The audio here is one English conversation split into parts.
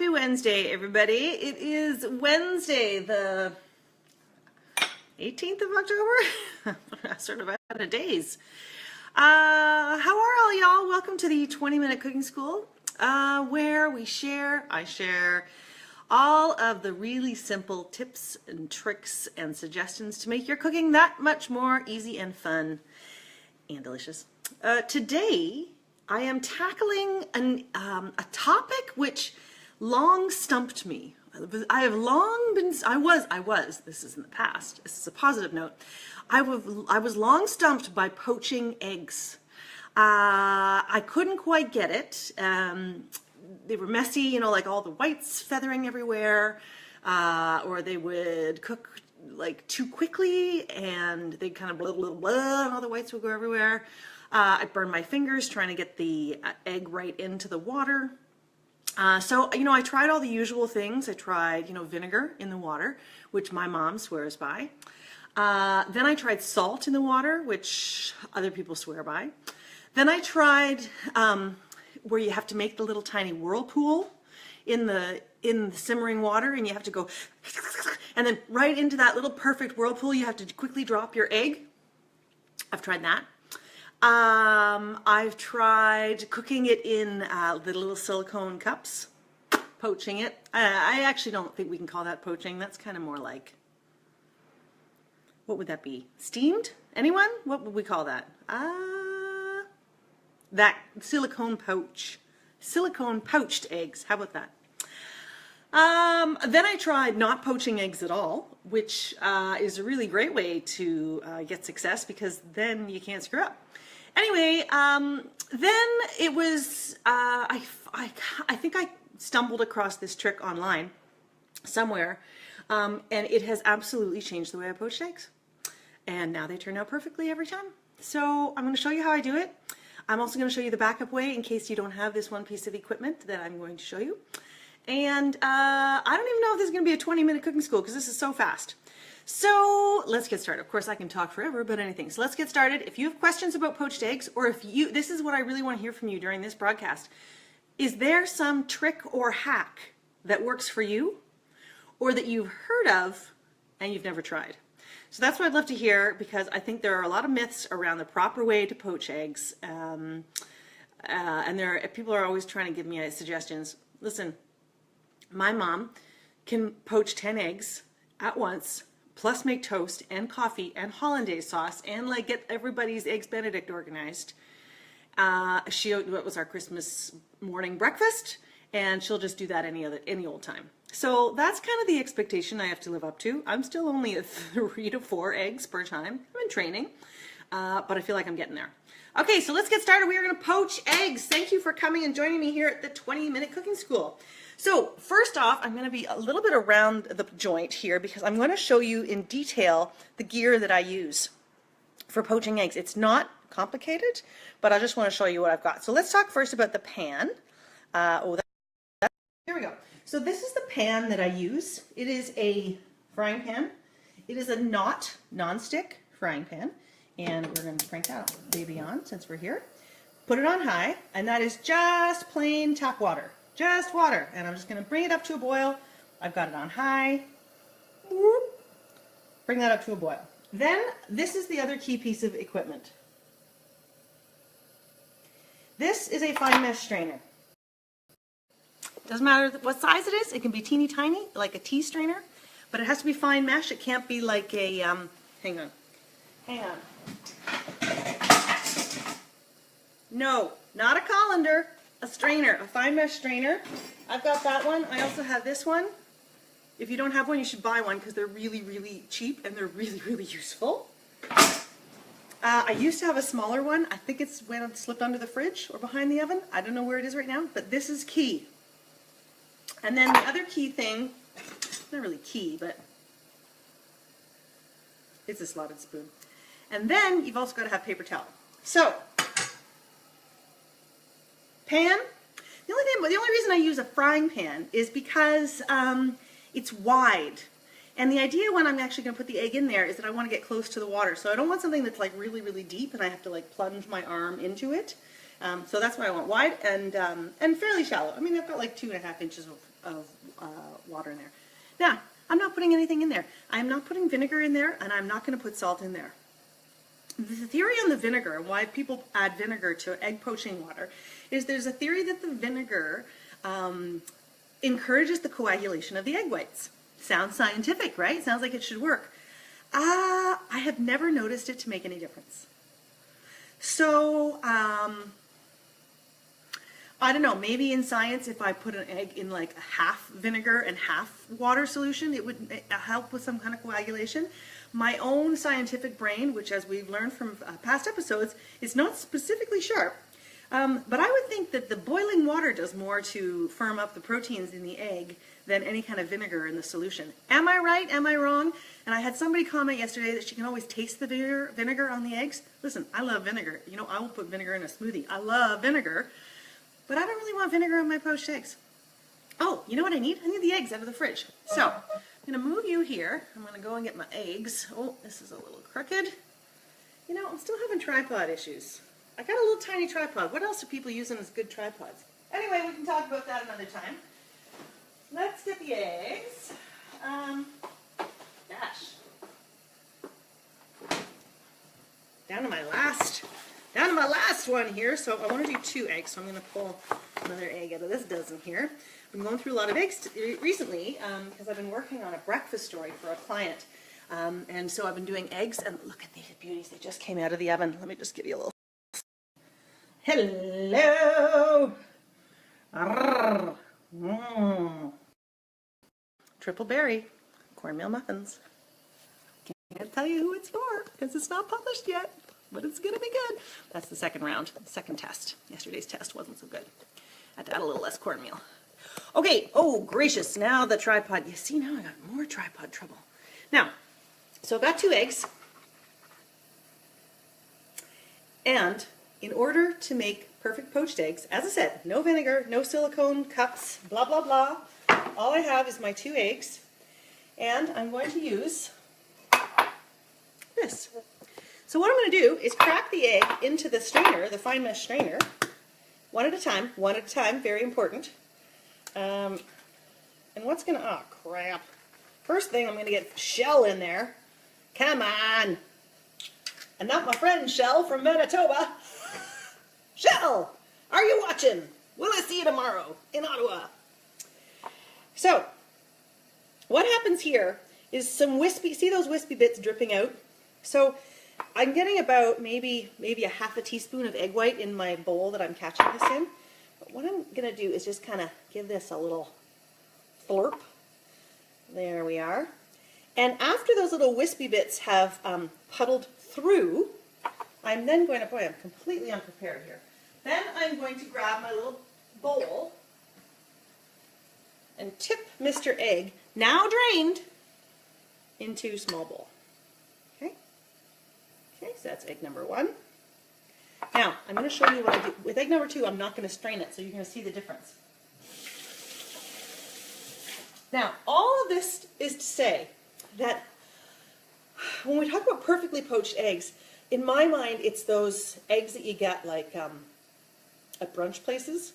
Happy Wednesday, everybody. It is Wednesday, the 18th of October. Sort of out of days. How are all y'all? Welcome to the 20-minute cooking school, where I share all of the really simple tips and tricks and suggestions to make your cooking that much more easy and fun and delicious. Today, I am tackling a topic which long stumped me. I was, this is in the past, this is a positive note, I was long stumped by poaching eggs. I couldn't quite get it. They were messy, you know, like all the whites feathering everywhere, or they would cook like too quickly and they'd kind of blah, and all the whites would go everywhere. I burned my fingers trying to get the egg right into the water. So, you know, I tried all the usual things. I tried, you know, vinegar in the water, which my mom swears by. Then I tried salt in the water, which other people swear by. Then I tried where you have to make the little tiny whirlpool in the simmering water, and you have to go, and then right into that little perfect whirlpool, you have to quickly drop your egg. I've tried that. I've tried cooking it in the little silicone cups, poaching it. I actually don't think we can call that poaching. That's kind of more like, what would that be? Steamed? Anyone? What would we call that? That silicone poached eggs. How about that? Then I tried not poaching eggs at all, which is a really great way to get success, because then you can't screw up. Anyway, then it was, I think I stumbled across this trick online somewhere, and it has absolutely changed the way I poach eggs. And now they turn out perfectly every time. So I'm going to show you how I do it. I'm also going to show you the backup way in case you don't have this one piece of equipment that I'm going to show you. And I don't even know if this is going to be a 20-minute cooking school, because this is so fast. So let's get started. Of course, I can talk forever about anything. So let's get started. If you have questions about poached eggs, or this is what I really want to hear from you during this broadcast. Is there some trick or hack that works for you, or that you've heard of and you've never tried? So that's what I'd love to hear, because I think there are a lot of myths around the proper way to poach eggs. And people are always trying to give me suggestions. Listen, my mom can poach 10 eggs at once, plus make toast and coffee and hollandaise sauce, and like get everybody's eggs Benedict organized. What was our Christmas morning breakfast, and she'll just do that any old time. So that's kind of the expectation I have to live up to. I'm still only at 3 to 4 eggs per time. I'm in training, but I feel like I'm getting there. Okay, so let's get started. We are going to poach eggs. Thank you for coming and joining me here at the 20-minute cooking school. So first off, I'm going to be a little bit around the joint here, because I'm going to show you in detail the gear that I use for poaching eggs. It's not complicated, but I just want to show you what I've got. So let's talk first about the pan. Here we go. So this is the pan that I use. It is a frying pan. It is a non-stick frying pan. And we're going to crank that baby on since we're here. Put it on high, and that is just plain tap water. Just water. And I'm just going to bring it up to a boil. I've got it on high. Bring that up to a boil. Then, this is the other key piece of equipment. This is a fine mesh strainer. Doesn't matter what size it is. It can be teeny tiny, like a tea strainer, but it has to be fine mesh. It can't be like a, hang on. No, not a colander, a strainer, a fine mesh strainer. I've got that one. I also have this one. If you don't have one, you should buy one, because they're really, really cheap and they're really, really useful. I used to have a smaller one. I think it's when it slipped under the fridge or behind the oven. I don't know where it is right now, but this is key. And then the other key thing, not really key, but it's a slotted spoon. And then you've also got to have paper towel. So, pan. The only reason I use a frying pan is because it's wide. And the idea when I'm actually going to put the egg in there is that I want to get close to the water. So I don't want something that's like really, really deep and I have to like plunge my arm into it. So that's why I want wide and fairly shallow. I mean, I've got like 2.5 inches of water in there. Now, I'm not putting anything in there. I'm not putting vinegar in there, and I'm not going to put salt in there. The theory on the vinegar, and why people add vinegar to egg poaching water, is there's a theory that the vinegar encourages the coagulation of the egg whites. Sounds scientific, right? Sounds like it should work. I have never noticed it to make any difference. So, I don't know, maybe in science if I put an egg in like half vinegar and half water solution, it would help with some kind of coagulation. My own scientific brain, which as we've learned from past episodes, is not specifically sharp. But I would think that the boiling water does more to firm up the proteins in the egg than any kind of vinegar in the solution. Am I right? Am I wrong? And I had somebody comment yesterday that she can always taste the vinegar on the eggs. Listen, I love vinegar. You know, I will put vinegar in a smoothie. I love vinegar. But I don't really want vinegar on my poached eggs. Oh, you know what I need? I need the eggs out of the fridge. So, I'm going to move you here. I'm going to go and get my eggs. Oh, this is a little crooked. You know, I'm still having tripod issues. I got a little tiny tripod. What else are people using as good tripods? Anyway, we can talk about that another time. Let's get the eggs. Gosh. Down to my last one here. So I want to do 2 eggs. So I'm going to pull another egg out of this dozen here. I've been going through a lot of eggs recently because I've been working on a breakfast story for a client. And so I've been doing eggs. And look at these beauties. They just came out of the oven. Let me just give you a little. Hello. Triple berry cornmeal muffins. Can't tell you who it's for because it's not published yet, but it's gonna be good. That's the second round, second test. Yesterday's test wasn't so good. I had to add a little less cornmeal. Okay, oh gracious, now the tripod. You see, now I got more tripod trouble. Now, so I've got 2 eggs. And in order to make perfect poached eggs, as I said, no vinegar, no silicone cups, blah, blah, blah. All I have is my 2 eggs, and I'm going to use this. So what I'm going to do is crack the egg into the strainer, the fine mesh strainer, one at a time, very important. And what's going to, oh crap. First thing I'm going to get shell in there. Come on. And not my friend Shell from Manitoba. Shell, are you watching? Will I see you tomorrow in Ottawa? So, what happens here is some wispy, see those wispy bits dripping out? So, I'm getting about maybe a half a teaspoon of egg white in my bowl that I'm catching this in. But what I'm going to do is just kind of give this a little flurp. There we are. And after those little wispy bits have puddled through, I'm then going to, boy, I'm completely unprepared here. Then I'm going to grab my little bowl and tip Mr. Egg, now drained, into a small bowl. Okay? Okay, so that's egg number 1. Now, I'm going to show you what I do. With egg number 2, I'm not going to strain it, so you're going to see the difference. Now, all of this is to say that when we talk about perfectly poached eggs, in my mind, it's those eggs that you get like at brunch places.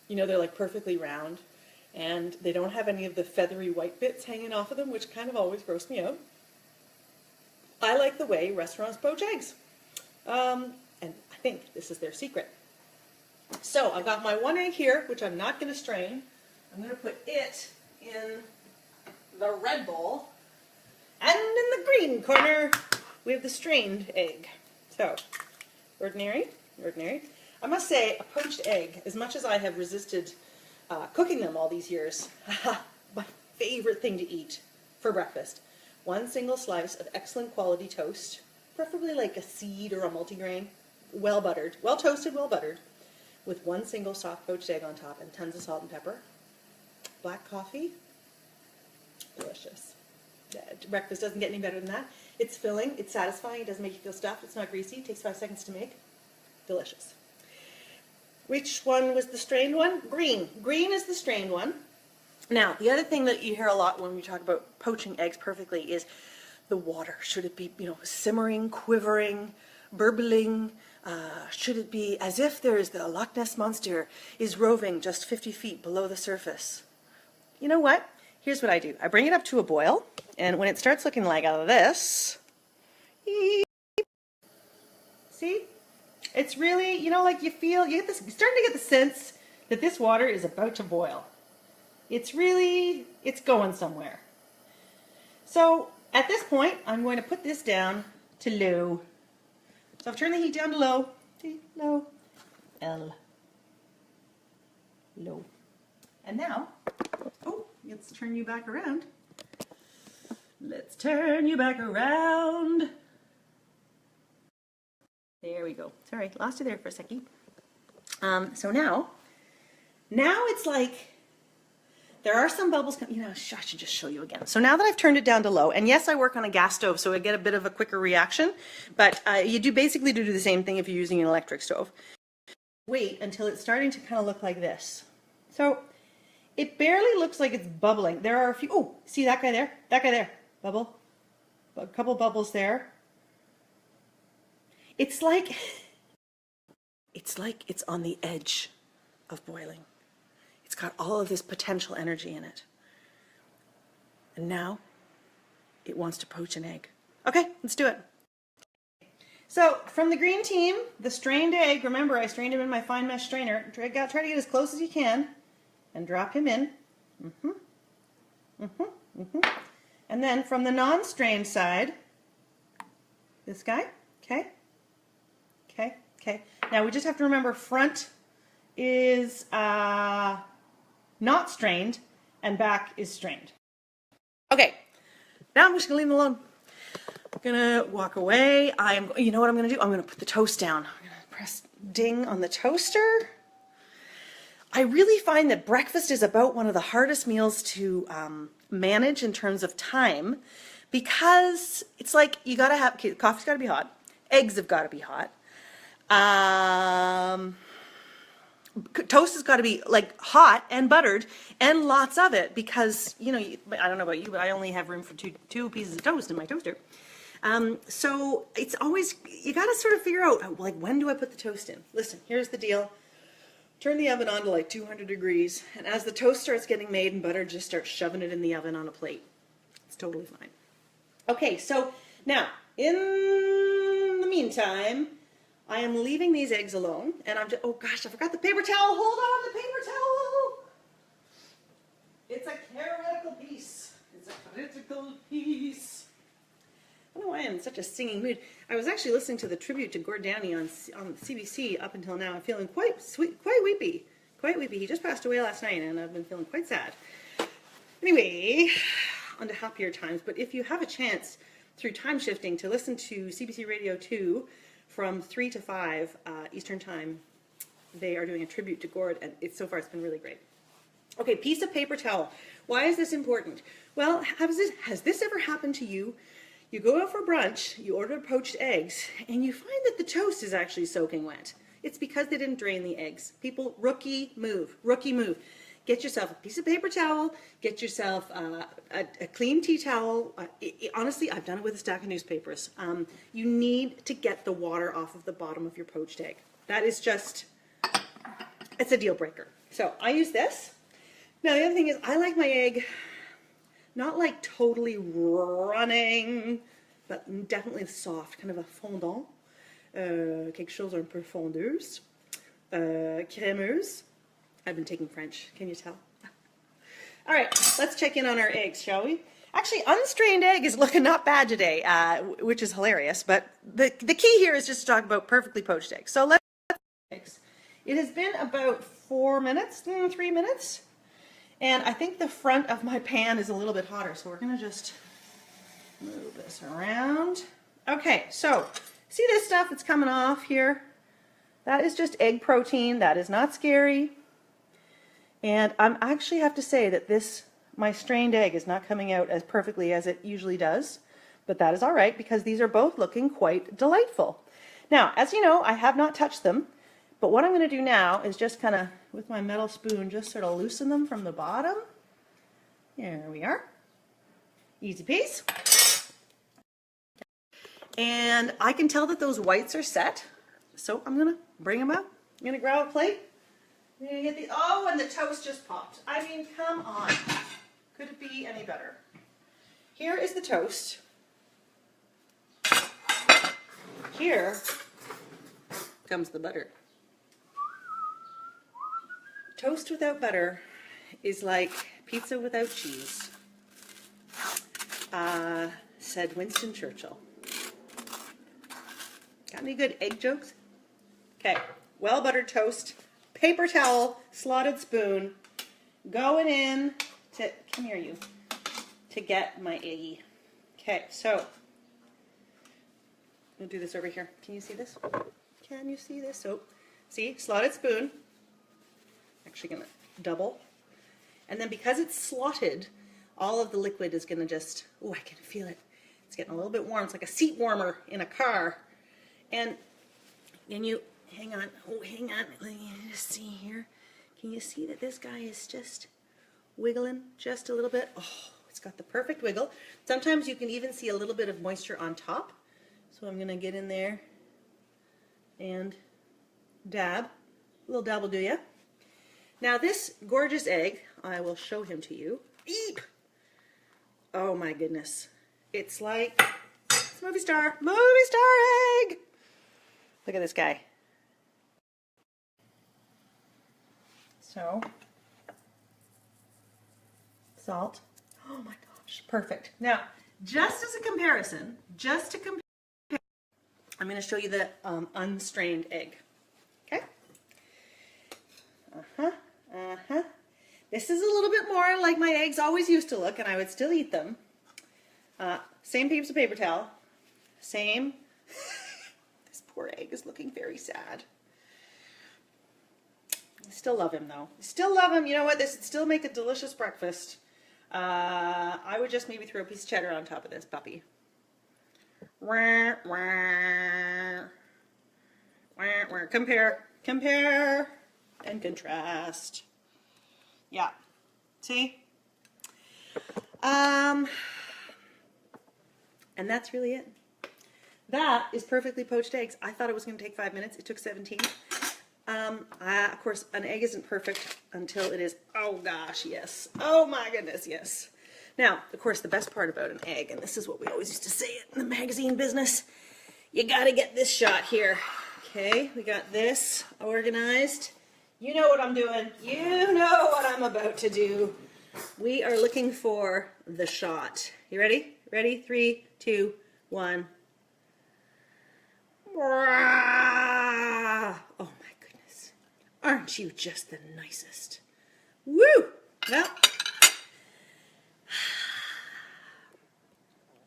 You know, they're like perfectly round, and they don't have any of the feathery white bits hanging off of them, which kind of always gross me out. I like the way restaurants poach eggs, and I think this is their secret. So I've got my 1 egg here, which I'm not going to strain. I'm going to put it in the red bowl, and in the green corner we have the strained egg. So, ordinary. I must say, a poached egg, as much as I have resisted cooking them all these years, my favorite thing to eat for breakfast. 1 single slice of excellent quality toast, preferably like a seed or a multigrain, well buttered, well toasted, well buttered, with 1 single soft poached egg on top and tons of salt and pepper. Black coffee, delicious. Breakfast doesn't get any better than that. It's filling, it's satisfying, it doesn't make you feel stuffed, it's not greasy, it takes 5 seconds to make. Delicious. Which one was the strained one? Green. Green is the strained one. Now, the other thing that you hear a lot when we talk about poaching eggs perfectly is the water. Should it be, you know, simmering, quivering, burbling, Should it be as if there's the Loch Ness Monster is roving just 50 feet below the surface? You know what? Here's what I do. I bring it up to a boil, and when it starts looking like this, see? It's really, you know, like you get this, you're starting to get the sense that this water is about to boil. It's going somewhere. So at this point, I'm going to put this down to low. So I've turned the heat down to low. See, low, L, low. And now, oh, let's turn you back around. Let's turn you back around. There we go. Sorry, lost you there for a second. So now it's like, there are some bubbles, you know, I should just show you again. So now that I've turned it down to low, and yes, I work on a gas stove, so I get a bit of a quicker reaction, but you do basically do the same thing if you're using an electric stove. Wait until it's starting to kind of look like this. So it barely looks like it's bubbling. There are a few, oh, see that guy there? That guy there, bubble, a couple bubbles there. It's like it's on the edge of boiling. It's got all of this potential energy in it. And now it wants to poach an egg. Okay, let's do it. So from the green team, the strained egg, remember I strained him in my fine mesh strainer. Try to get as close as you can and drop him in. And then from the non-strained side, this guy, okay? Okay. Now we just have to remember front is not strained and back is strained. Okay, now I'm just gonna leave them alone. I'm gonna walk away. You know what I'm gonna do? I'm gonna put the toast down. I'm gonna press ding on the toaster. I really find that breakfast is about one of the hardest meals to manage in terms of time, because it's like you gotta have, coffee's gotta be hot, eggs have gotta be hot. Toast has got to be like hot and buttered and lots of it, because you know, I don't know about you, but I only have room for two pieces of toast in my toaster. So it's always, you got to sort of figure out, like, when do I put the toast in? Listen, here's the deal. Turn the oven on to like 200 degrees, and as the toast starts getting made and buttered, just start shoving it in the oven on a plate. It's totally fine. Okay, so now in the meantime, I am leaving these eggs alone, and I'm just, oh gosh, I forgot the paper towel. Hold on, the paper towel. It's a critical piece. It's a critical piece. I don't know why I'm in such a singing mood. I was actually listening to the tribute to Gord Downie on CBC up until now. I'm feeling quite sweet, quite weepy. He just passed away last night, and I've been feeling quite sad. Anyway, on to happier times. But if you have a chance through time shifting to listen to CBC Radio 2, from 3 to 5 Eastern Time, they are doing a tribute to Gord, and so far it's been really great. Okay, piece of paper towel. Why is this important? Well, has this ever happened to you? You go out for brunch, you order poached eggs, and you find that the toast is actually soaking wet. It's because they didn't drain the eggs. People, rookie move. Get yourself a piece of paper towel, get yourself a clean tea towel. Honestly, I've done it with a stack of newspapers. You need to get the water off of the bottom of your poached egg. That is just, it's a deal breaker. So I use this. Now the other thing is, I like my egg not like totally running, but definitely soft, kind of a fondant. Quelque chose un peu fondeuse, crémeuse. I've been taking French, can you tell? All right, let's check in on our eggs, shall we? Actually, unstrained egg is looking not bad today, which is hilarious, but the key here is just to talk about perfectly poached eggs. So let's eggs. It has been about 3 minutes, and I think the front of my pan is a little bit hotter, so we're gonna just move this around. Okay, so see this stuff that's coming off here? That is just egg protein. That is not scary. And I actually have to say that my strained egg is not coming out as perfectly as it usually does, but that is all right, because these are both looking quite delightful. Now, as you know, I have not touched them, but what I'm going to do now is just kind of, with my metal spoon, just sort of loosen them from the bottom. There we are. Easy peasy. And I can tell that those whites are set. So I'm gonna bring them out. I'm gonna grab a plate. I'm gonna get the, oh, and the toast just popped. I mean, come on. Could it be any better? Here is the toast. Here comes the butter. Toast without butter is like pizza without cheese, said Winston Churchill. Got any good egg jokes? Okay, well buttered toast, paper towel, slotted spoon, going in to, come here you, to get my eggy. Okay, so, we'll do this over here. Can you see this? Can you see this? So, see, slotted spoon. Actually gonna double. And then because it's slotted, all of the liquid is gonna just, oh, I can feel it. It's getting a little bit warm. It's like a seat warmer in a car. And you, hang on, oh, hang on, let me just see here. Can you see that this guy is just wiggling just a little bit? Oh, it's got the perfect wiggle. Sometimes you can even see a little bit of moisture on top. So I'm gonna get in there and dab. A little dab will do ya. Now this gorgeous egg, I will show him to you. Eep! Oh my goodness. It's like, it's movie star egg! Look at this guy. So, salt. Oh my gosh, perfect. Now, just as a comparison, just to compare, I'm going to show you the unstrained egg. Okay? This is a little bit more like my eggs always used to look, and I would still eat them. Same piece of paper towel. Same. This poor egg is looking very sad. I still love him, though. I still love him. You know what? This would still make a delicious breakfast. I would just maybe throw a piece of cheddar on top of this puppy. Wah, wah. Wah, wah. Compare, and contrast. Yeah. See? And that's really it. That is perfectly poached eggs. I thought it was going to take 5 minutes. It took 17. Of course, an egg isn't perfect until it is, oh gosh, yes. Oh my goodness, yes. Now, of course, the best part about an egg, and this is what we always used to say in the magazine business, you gotta get this shot here. Okay, we got this organized. You know what I'm doing. You know what I'm about to do. We are looking for the shot. You ready? Ready? 3, 2, 1. Oh my goodness. Aren't you just the nicest? Woo! Well,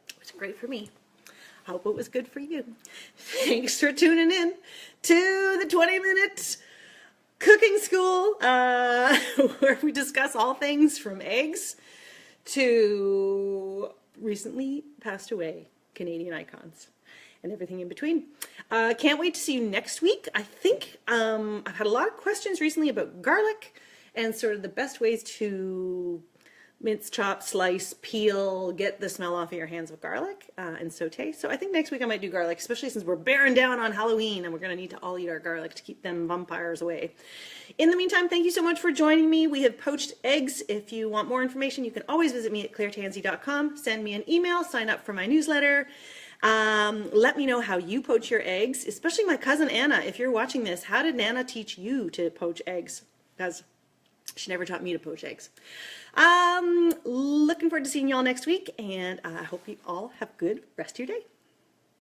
it was great for me. I hope it was good for you. Thanks for tuning in to the 20 Minute Cooking School, where we discuss all things from eggs to recently passed away Canadian icons and everything in between. Can't wait to see you next week. I think I've had a lot of questions recently about garlic and sort of the best ways to mince, chop, slice, peel, get the smell off of your hands with garlic and saute. So I think next week I might do garlic, especially since we're bearing down on Halloween and we're going to need to all eat our garlic to keep them vampires away. In the meantime, thank you so much for joining me. We have poached eggs. If you want more information, you can always visit me at clairetansey.com. Send me an email, sign up for my newsletter. Let me know how you poach your eggs, especially my cousin Anna. If you're watching this, how did Nana teach you to poach eggs? Because she never taught me to poach eggs. Looking forward to seeing you all next week, and I hope you all have a good rest of your day.